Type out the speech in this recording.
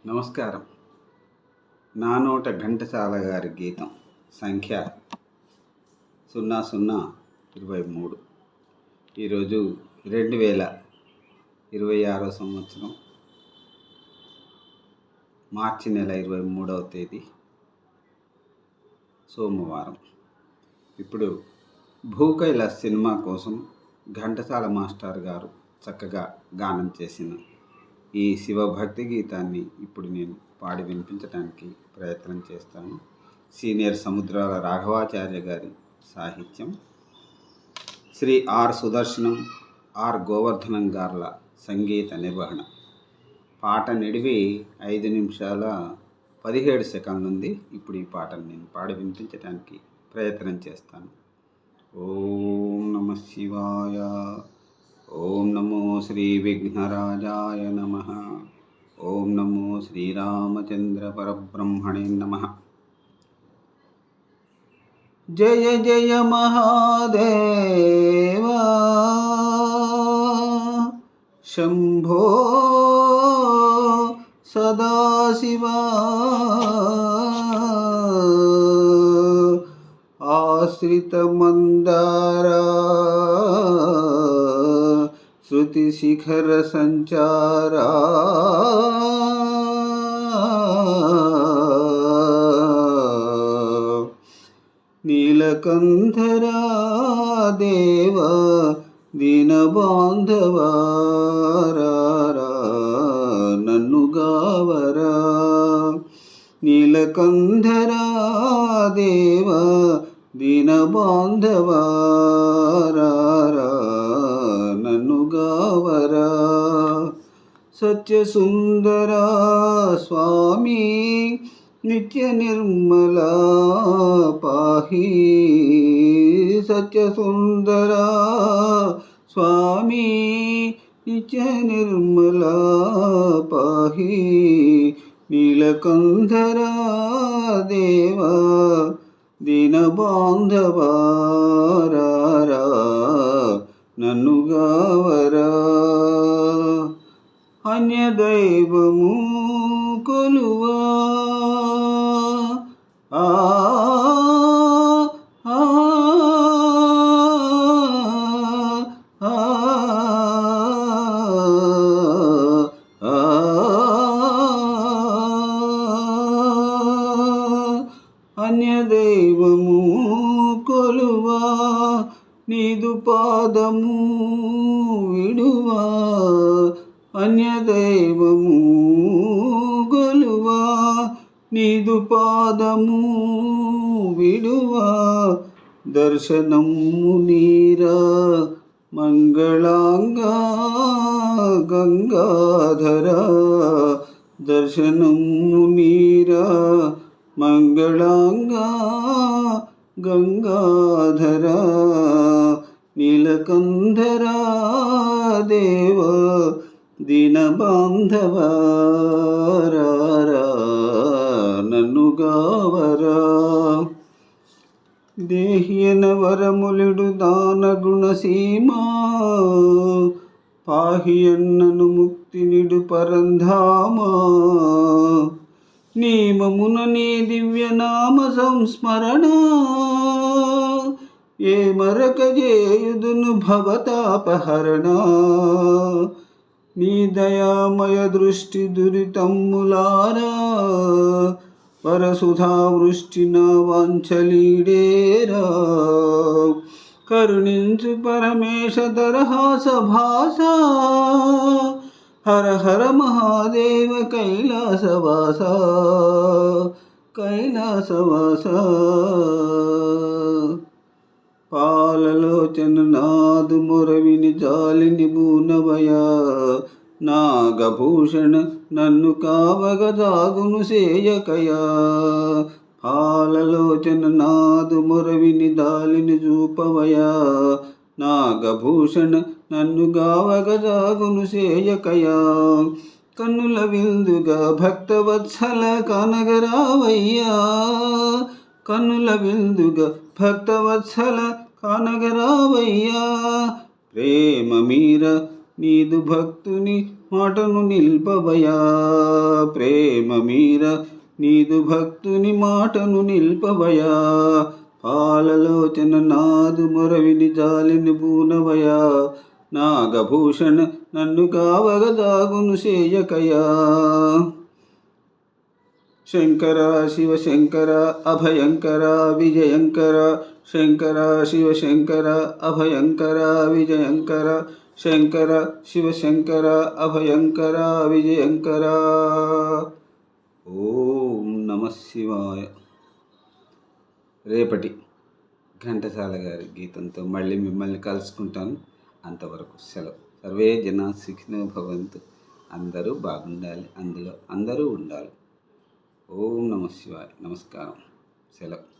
నమస్కారం. నా నోట ఘంటసాల గారి గీతం సంఖ్య 0023. ఈరోజు 2026 సంవత్సరం మార్చి నెల 23వ తేదీ సోమవారం. ఇప్పుడు భూకైలాస్ సినిమా కోసం ఘంటసాల మాస్టర్ గారు చక్కగా గానం చేసిన ఈ శివభక్తి గీతాన్ని ఇప్పుడు నేను పాడి వినిపించడానికి ప్రయత్నం చేస్తాను. సీనియర్ సముద్రాల రాఘవాచార్య గారి సాహిత్యం, శ్రీ ఆర్ సుదర్శనం, ఆర్ గోవర్ధనం గార్ల సంగీత నిర్వహణ. పాట నిడివి 5 నిమిషాల 17 సెకండ్లు ఉంది. ఇప్పుడు ఈ పాటను నేను పాడి వినిపించడానికి ప్రయత్నం చేస్తాను. ఓం నమః శివాయ. ఓం నమో శ్రీ విఘ్నరాజాయ నమః. ఓం నమో శ్రీరామచంద్ర పరబ్రహ్మణే నమః. జయ జయ మహాదేవా శంభో సదాశివా ఆశ్రిత మందారా శృతి శిఖర సంచారా నీలకంఠరా దేవ దీనబాంధవా నన్ను గావరా. నీలకంఠరా దేవ దీనబాంధవా నన్ను గావరా. సత్యసుందరా స్వామి నిత్య నిర్మలా పాహి. సత్యసుందరా స్వామి నిత్య నిర్మలా పాహి. నీలకంఠరా దేవా దీనబాంధవా నన్ను గావరా. అన్యదైవము కొలువా అన్యదైవము కొలువా నీదు పాదము విడువా. అన్యదైవము గొలువా నీదు పాదము విడువా. దర్శనము నీరా మంగళాంగా గంగాధరా. దర్శనము నీరా మంగళాంగా గంగాధరా. నీలకంఠరా దేవ దీనబాంధవా నన్ను గావరా. దేహ్యన వరములుడు దాన గుణసీమా. పాహియన్నను ముక్తి నిడు పరంధామా. నీమమున నీ దివ్యనామ సంస్మరణ. ఏ మరక చేయుదును భవతాపహరణ. నీ దయామయ దృష్టి దురితమ్ములారా. పరసుధా వృష్టి నా వాంఛలీడేరా. కరుణించు పరమేశ దరహాస భాస. హర హర మహాదేవ కైలాసవాస. కైలాసవాస. పాలలోచన నాదు మొరవిని జాలిని బూనవయా. నాగభూషణ నన్ను కావగ జాగును సేయకయా. పాలలోచన నాదు మొరవిని దాలిని చూపవయా. నాగభూషణ నన్ను గావగ జాగును సేయకయా. కన్నుల విందుగా భక్తవత్సల కానగరావయ్యా. కన్నుల విందుగా భక్తవత్సల కానగరావయ్యా. ప్రేమ మీర నీదు భక్తుని మాటను నిల్పవయా. ప్రేమ మీర నీదు భక్తుని మాటను నిల్పవయా. పాలలోచన నాదు మొరవిని జాలిని బూనవయా. నాగభూషణ నన్ను కావగ దాగును సేయకయా. శంకర శివ శంకర అభయంకర విజయంకర. శంకర శివ శంకర అభయంకర విజయంకర. శంకర శివ శంకర అభయంకర విజయంకర. ఓం నమః శివాయ. రేపటి ఘంటసాల గారి గీతంతో మళ్ళీ మిమ్మల్ని కలుసుకుంటాను. అంతవరకు సెలవు. సర్వే జనా సుఖినో భవంతు. అందరూ బాగుండాలి, అందులో అందరూ ఉండాలి. ఓం నమః శివాయ. నమస్కారం. సెలవు.